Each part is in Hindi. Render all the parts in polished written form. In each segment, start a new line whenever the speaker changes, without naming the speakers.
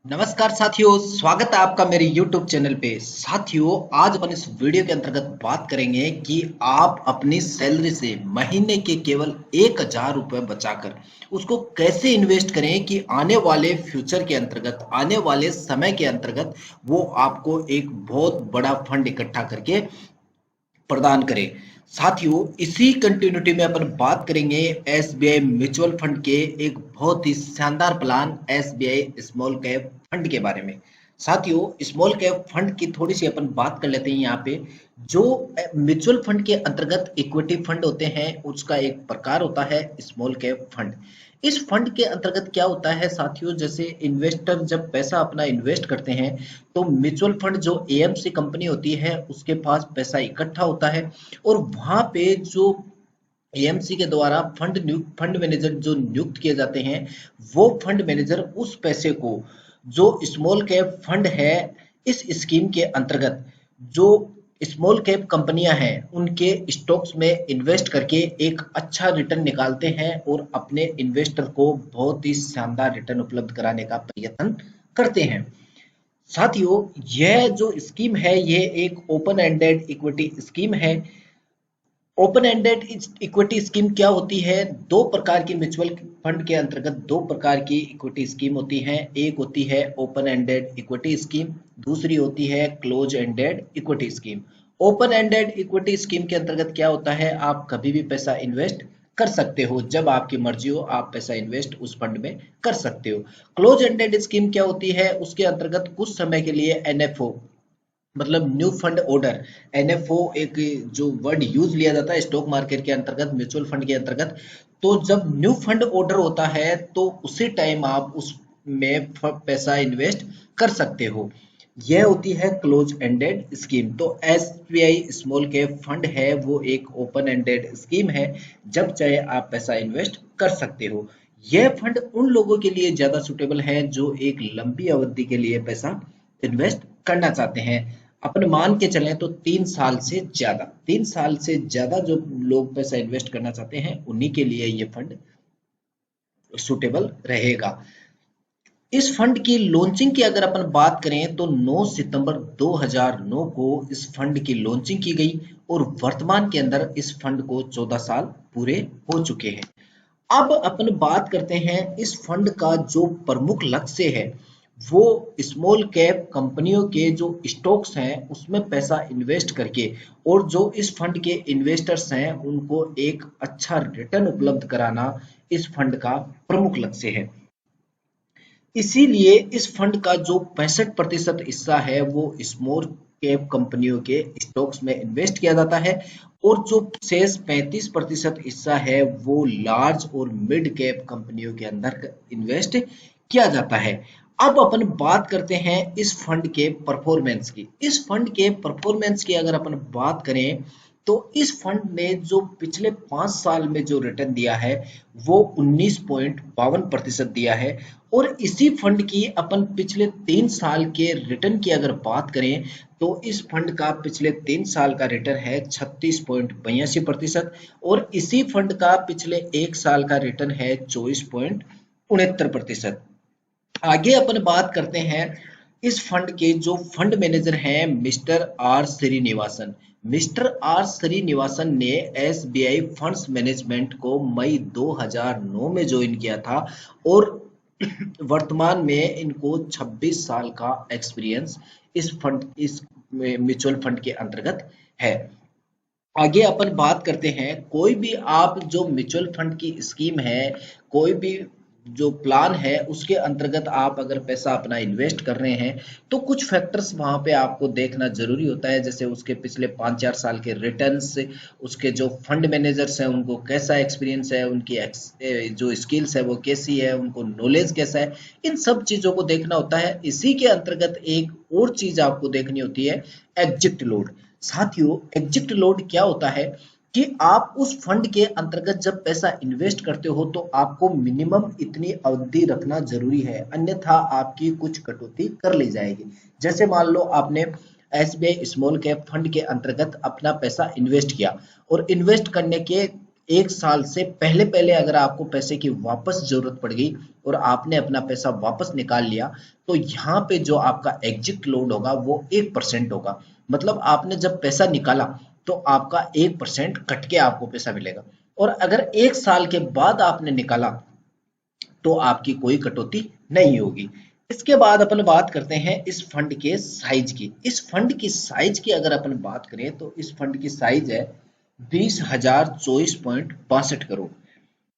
नमस्कार साथियों, स्वागत है आपका मेरे YouTube चैनल पे। साथियों, आज अपन इस वीडियो के अंतर्गत बात करेंगे कि आप अपनी सैलरी से महीने के केवल 1,000 रुपये बचाकर उसको कैसे इन्वेस्ट करें कि आने वाले फ्यूचर के अंतर्गत, आने वाले समय के अंतर्गत वो आपको एक बहुत बड़ा फंड इकट्ठा करके प्रदान करें। साथियों, इसी कंटिन्यूटी में अपन बात करेंगे एसबीआई म्यूचुअल फंड के एक बहुत ही शानदार plan SBI small cap fund के बारे में। साथियों, स्मॉल कैप फंड की थोड़ी सी अपन बात कर लेते हैं। यहाँ पे जो म्यूचुअल फंड के अंतर्गत इक्विटी फंड होते हैं, उसका एक प्रकार होता है स्मॉल कैप फंड। इस फंड के अंतर्गत क्या होता है साथियों, जैसे इन्वेस्टर जब पैसा अपना इन्वेस्ट करते हैं तो म्यूचुअल फंड जो एएमसी कंपनी होती है उसके पास पैसा इकट्ठा होता है और वहां पे जो एएमसी के द्वारा फंड मैनेजर जो नियुक्त किए जाते हैं, वो फंड मैनेजर उस पैसे को जो स्मॉल कैप फंड है, इस स्कीम के अंतर्गत जो स्मॉल कैप कंपनियां हैं उनके स्टॉक्स में इन्वेस्ट करके एक अच्छा रिटर्न निकालते हैं और अपने इन्वेस्टर को बहुत ही शानदार रिटर्न उपलब्ध कराने का प्रयत्न करते हैं। साथियों, यह जो स्कीम है ये एक ओपन एंडेड इक्विटी स्कीम है। ओपन एंडेड इक्विटी स्कीम क्या होती है? दो प्रकार की म्यूचुअल फंड के अंतर्गत दो प्रकार की इक्विटी स्कीम होती है। एक होती है ओपन एंडेड इक्विटी स्कीम, दूसरी होती है close ended equity scheme. Open ended equity scheme के अंतर्गत क्या होता है, आप कभी भी पैसा इन्वेस्ट कर सकते हो, जब आपकी मर्जी हो आप पैसा इन्वेस्ट उस फंड में कर सकते हो। क्लोज एंडेड स्कीम क्या होती है, उसके अंतर्गत कुछ समय के लिए एनएफओ मतलब न्यू फंड ऑर्डर, एनएफओ एक जो वर्ड यूज लिया जाता है स्टॉक मार्केट के अंतर्गत, म्यूचुअल फंड के अंतर्गत। तो जब न्यू फंड ऑर्डर होता है तो उसी टाइम आप उसमें पैसा इन्वेस्ट कर सकते हो। यह होती है क्लोज एंडेड स्कीम। तो एसबीआई स्मॉल कैप फंड है वो एक ओपन एंडेड स्कीम है, जब चाहे आप पैसा इन्वेस्ट कर सकते हो। यह फंड उन लोगों के लिए ज्यादा सुटेबल है जो एक लंबी अवधि के लिए पैसा इन्वेस्ट करना चाहते हैं। अपन मान के चलें तो 3 साल से ज्यादा जो लोग पैसा इन्वेस्ट करना चाहते हैं उन्हीं के लिए ये फंड सुटेबल रहेगा। इस फंड की लॉन्चिंग की अगर अपन बात करें तो 9 सितंबर 2009 को इस फंड की लॉन्चिंग की गई और वर्तमान के अंदर इस फंड को 14 साल पूरे हो चुके हैं। अब अपन बात करते हैं इस फंड का जो प्रमुख लक्ष्य है, वो स्मॉल कैप कंपनियों के जो स्टॉक्स हैं उसमें पैसा इन्वेस्ट करके और जो इस फंड के इन्वेस्टर्स हैं उनको एक अच्छा रिटर्न उपलब्ध कराना इस फंड का प्रमुख लक्ष्य है। इसीलिए इस फंड का जो 65% हिस्सा है वो स्मॉल कैप कंपनियों के स्टॉक्स में इन्वेस्ट किया जाता है और जो शेष 35% हिस्सा है वो लार्ज और मिड कैप कंपनियों के अंदर इन्वेस्ट किया जाता है। अब अपन बात करते हैं इस फंड के परफॉर्मेंस की। इस फंड के परफॉर्मेंस की अगर अपन बात करें तो इस फंड ने जो पिछले 5 साल में जो रिटर्न दिया है वो 19.52% दिया है। और इसी फंड की अपन पिछले 3 साल के रिटर्न की अगर बात करें तो इस फंड का पिछले 3 साल का रिटर्न है 36.82% और इसी फंड का पिछले 1 साल का रिटर्न है 24.69%। आगे अपन बात करते हैं इस फंड के जो फंड मैनेजर हैं mister R Srinivasan. Mister R Srinivasan ने एसबीआई फंड्स मैनेजमेंट को मई 2009 में ज्वाइन किया था और वर्तमान में इनको 26 साल का एक्सपीरियंस इस म्यूचुअल फंड के अंतर्गत है। आगे अपन बात करते हैं, कोई भी आप जो म्यूचुअल फंड की स्कीम है, कोई भी जो प्लान है उसके अंतर्गत आप अगर पैसा अपना इन्वेस्ट कर रहे हैं तो कुछ फैक्टर्स वहां पे आपको देखना जरूरी होता है, जैसे उसके पिछले 5-4 साल के रिटर्न्स, उसके जो फंड मैनेजर्स हैं उनको कैसा एक्सपीरियंस है, उनकी जो स्किल्स है वो कैसी है, उनको नॉलेज कैसा है, इन सब चीजों को देखना होता है। इसी के अंतर्गत एक और चीज आपको देखनी होती है, एग्जिट लोड। साथियों, एग्जिट लोड क्या होता है कि आप उस फंड के अंतर्गत जब पैसा इन्वेस्ट करते हो तो आपको मिनिमम इतनी अवधि रखना जरूरी है, अन्यथा आपकी कुछ कटौती कर ली जाएगी। जैसे मान लो आपने एसबीआई स्मॉल कैप फंड के अंतर्गत अपना पैसा इन्वेस्ट किया और इन्वेस्ट करने के एक साल से पहले पहले अगर आपको पैसे की वापस जरूरत पड़ गई और आपने अपना पैसा वापस निकाल लिया, तो यहाँ पे जो आपका एग्जिट लोड होगा वो 1% होगा। मतलब आपने जब पैसा निकाला तो आपका 1% कट के आपको पैसा मिलेगा। और अगर एक साल के बाद आपने निकाला तो आपकी कोई कटौती नहीं होगी। इसके बाद अपन बात करते हैं इस फंड के साइज की। इस फंड की साइज की अगर अपन बात करें तो इस फंड की साइज है 20,024.62 करोड़।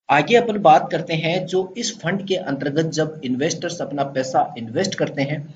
आगे अपन बात करते हैं जो इस फंड के अंतर्गत जब इन्वेस्टर्स अपना पैसा इन्वेस्ट करते हैं,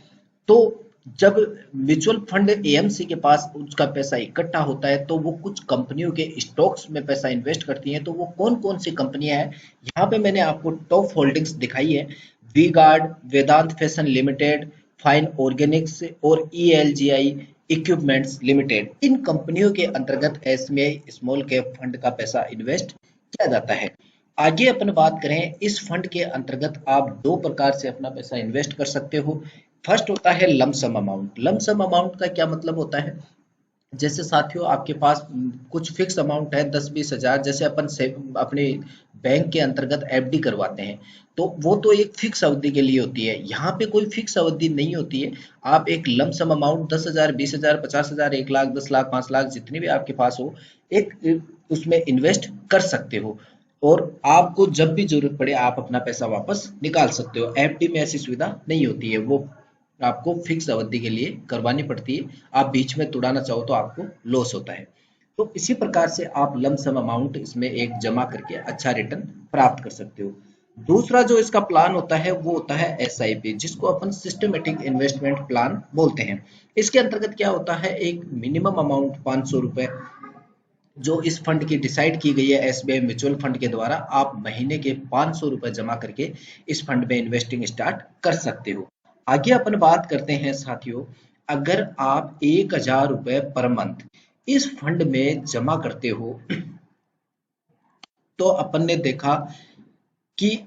तो जब म्यूचुअल फंड एएमसी के पास उसका पैसा इकट्ठा होता है तो वो कुछ कंपनियों के स्टॉक्स में पैसा इन्वेस्ट करती हैं। तो वो कौन कौन सी कंपनियां हैं, यहाँ पे मैंने आपको टॉप होल्डिंग्स दिखाई है। V guard, Vedant fashion limited, fine organics और ईएलजीआई इक्विपमेंट्स लिमिटेड, इन कंपनियों के अंतर्गत एसबीआई स्मॉल कैप फंड का पैसा इन्वेस्ट किया जाता है। आगे अपन बात करें इस फंड के अंतर्गत आप दो प्रकार से अपना पैसा इन्वेस्ट कर सकते हो। फर्स्ट होता है लमसम अमाउंट। लमसम अमाउंट का क्या मतलब होता है, जैसे साथियों आपके पास कुछ फिक्स अमाउंट है 10-20 हजार, जैसे अपन से अपने बैंक के अंतर्गत एफडी करवाते हैं, तो वो तो एक फिक्स अवधि के लिए होती है। यहाँ पे कोई फिक्स अवधि नहीं होती है। आप एक लमसम अमाउंट 10 हजार, 20 हजार, 50 हजार, 1 लाख, 10 लाख, 5 लाख, जितनी भी आपके पास हो, एक उसमें इन्वेस्ट कर सकते हो। और आपको जब भी जरूरत पड़े आप अपना पैसा वापस निकाल सकते हो। एफडी में ऐसी सुविधा नहीं होती है, वो आपको फिक्स अवधि के लिए करवानी पड़ती है। आप बीच में तुड़ाना चाहो तो आपको लॉस होता है। तो इसी प्रकार से आप लमसम अमाउंट इसमें एक जमा करके अच्छा रिटर्न प्राप्त कर सकते हो। दूसरा जो इसका प्लान होता है वो होता है एसआईपी, जिसको अपन सिस्टमेटिक इन्वेस्टमेंट प्लान बोलते हैं। इसके अंतर्गत क्या होता है, एक मिनिमम अमाउंट 500 रुपए जो इस फंड की डिसाइड की गई है एसबीआई म्यूचुअल फंड के द्वारा, आप महीने के 500 रुपए जमा करके इस फंड में इन्वेस्टिंग स्टार्ट कर सकते हो। आगे अपन बात करते हैं साथियों, अगर आप 1,000 रुपए पर मंथ इस फंड में जमा करते हो, तो अपन ने देखा कि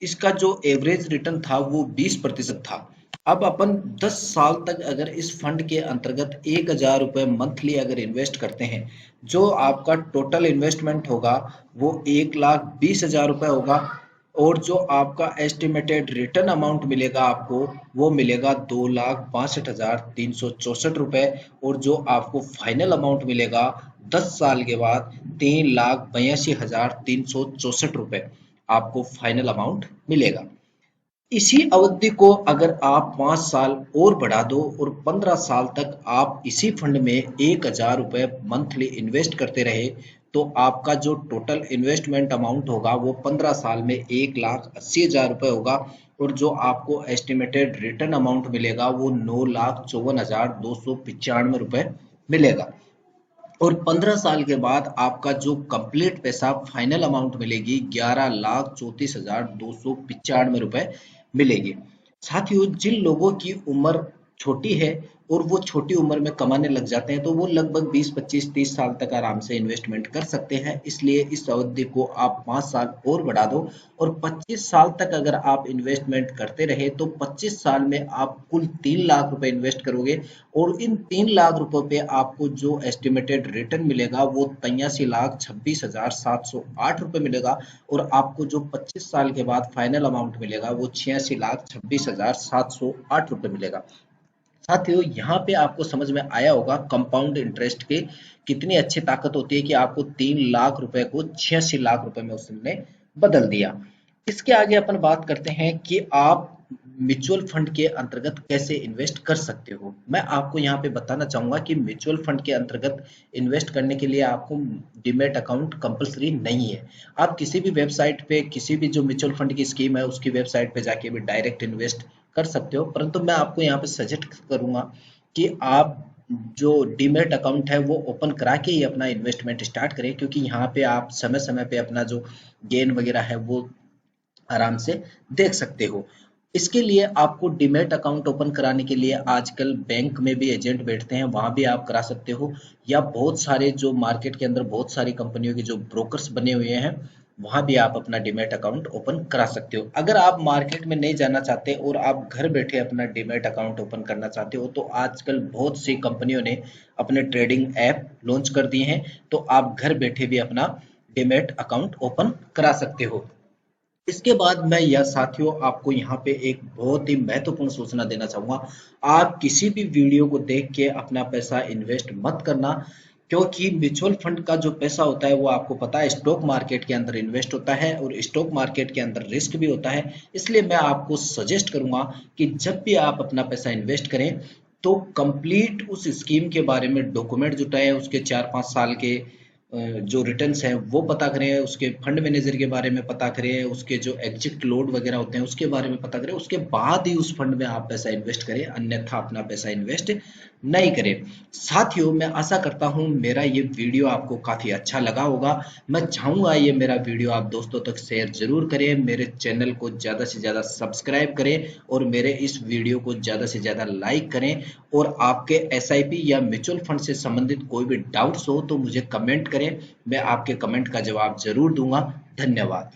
इसका जो एवरेज रिटर्न था वो 20% था। अब अपन 10 साल तक अगर इस फंड के अंतर्गत 1,000 रुपए मंथली अगर इन्वेस्ट करते हैं, जो आपका टोटल इन्वेस्टमेंट होगा वो 1,20,000 रुपए होगा। और जो आपका एस्टिमेटेड रिटर्न अमाउंट मिलेगा आपको, वो मिलेगा 2,62,364 रुपए। और जो आपको फाइनल अमाउंट मिलेगा 10 साल के बाद 3,82,364 रुपए आपको फाइनल अमाउंट मिलेगा। इसी अवधि को अगर आप 5 साल और बढ़ा दो और 15 साल तक आप इसी फंड में 1,000 रुपए मंथली इन्वेस्ट करते रहे, तो आपका जो टोटल इन्वेस्टमेंट अमाउंट होगा वो 15 साल में 1,80,000 रुपए होगा। और जो आपको एस्टिमेटेड रिटर्न अमाउंट मिलेगा वो 9,54,295 रुपए मिलेगा। और 15 साल के बाद आपका जो कंप्लीट पैसा फाइनल अमाउंट मिलेगी 11,34,295 रुपए मिलेगी। साथियों, जिन लोगों की उम्र छोटी है और वो छोटी उम्र में कमाने लग जाते हैं, तो वो लगभग 20, 25, 30 साल तक आराम से इन्वेस्टमेंट कर सकते हैं। इसलिए इस अवधि को आप 5 साल और बढ़ा दो और 25 साल तक अगर आप इन्वेस्टमेंट करते रहे, तो 25 साल में आप कुल 3 लाख रुपए इन्वेस्ट करोगे। और इन 3 लाख रुपए पे आपको जो एस्टिमेटेड रिटर्न मिलेगा वो 83,26,708 रुपए मिलेगा। और आपको जो 25 साल के बाद फाइनल अमाउंट मिलेगा वो 86,26,708 रुपए मिलेगा। साथियों, यहाँ पे आपको समझ में आया होगा कंपाउंड इंटरेस्ट के कितनी अच्छी ताकत होती है कि आपको 3 लाख रुपए को 86 लाख रुपए में उसने बदल दिया। इसके आगे अपन बात करते हैं कि आप म्यूचुअल फंड के अंतर्गत कैसे इन्वेस्ट कर सकते हो। मैं आपको यहाँ पे बताना चाहूंगा कि म्यूचुअल फंड के अंतर्गत इन्वेस्ट करने के लिए आपको डीमैट अकाउंट कंपलसरी नहीं है। आप किसी भी वेबसाइट पे किसी भी जो म्यूचुअल फंड की स्कीम है उसकी वेबसाइट पे जाके भी डायरेक्ट इन्वेस्ट कर सकते हो, परंतु मैं आपको यहाँ पे सजेस्ट करूंगा कि आप जो डीमैट अकाउंट है वो ओपन करा के ही अपना इन्वेस्टमेंट स्टार्ट करें, क्योंकि यहाँ पे आप समय समय पे अपना जो गेन वगैरह है वो आराम से देख सकते हो। इसके लिए आपको डीमैट अकाउंट ओपन कराने के लिए आजकल बैंक में भी एजेंट बैठते हैं, वहां भी आप करा सकते हो। या बहुत सारे जो मार्केट के अंदर बहुत सारी कंपनियों के जो ब्रोकर्स बने हुए हैं, वहां भी आप अपना डीमैट अकाउंट ओपन करा सकते हो। अगर आप मार्केट में नहीं जाना चाहते और आप घर बैठे अपना डीमैट अकाउंट ओपन करना चाहते हो, तो आजकल बहुत सी कंपनियों ने अपने ट्रेडिंग ऐप लॉन्च कर दिए हैं, तो आप घर बैठे भी अपना डीमैट अकाउंट ओपन करा सकते हो। इसके बाद मैं यह साथियों आपको यहाँ पे एक बहुत ही महत्वपूर्ण सूचना देना चाहूंगा। आप किसी भी वीडियो को देख के अपना पैसा इन्वेस्ट मत करना, क्योंकि म्यूचुअल फंड का जो पैसा होता है वो आपको पता है स्टॉक मार्केट के अंदर इन्वेस्ट होता है और स्टॉक मार्केट के अंदर रिस्क भी होता है। इसलिए मैं आपको सजेस्ट करूंगा कि जब भी आप अपना पैसा इन्वेस्ट करें तो कंप्लीट उस स्कीम के बारे में डॉक्यूमेंट जुटाएं, उसके 4-5 साल के जो रिटर्न्स हैं वो पता करें, उसके फंड मैनेजर के बारे में पता करें, उसके जो एग्जिट लोड वगैरह होते हैं उसके बारे में पता करें। उसके बाद ही उस फंड में आप पैसा इन्वेस्ट करें, अन्यथा अपना पैसा इन्वेस्ट नहीं करें। साथियों, मैं आशा करता हूं मेरा ये वीडियो आपको काफी अच्छा लगा होगा। मैं चाहूंगा ये मेरा वीडियो आप दोस्तों तक शेयर जरूर करें, मेरे चैनल को ज्यादा से ज्यादा सब्सक्राइब करें और मेरे इस वीडियो को ज्यादा से ज्यादा लाइक करें। और आपके एसआईपी या म्यूचुअल फंड से संबंधित कोई भी डाउट्स हो तो मुझे कमेंट करें, मैं आपके कमेंट का जवाब जरूर दूंगा। धन्यवाद।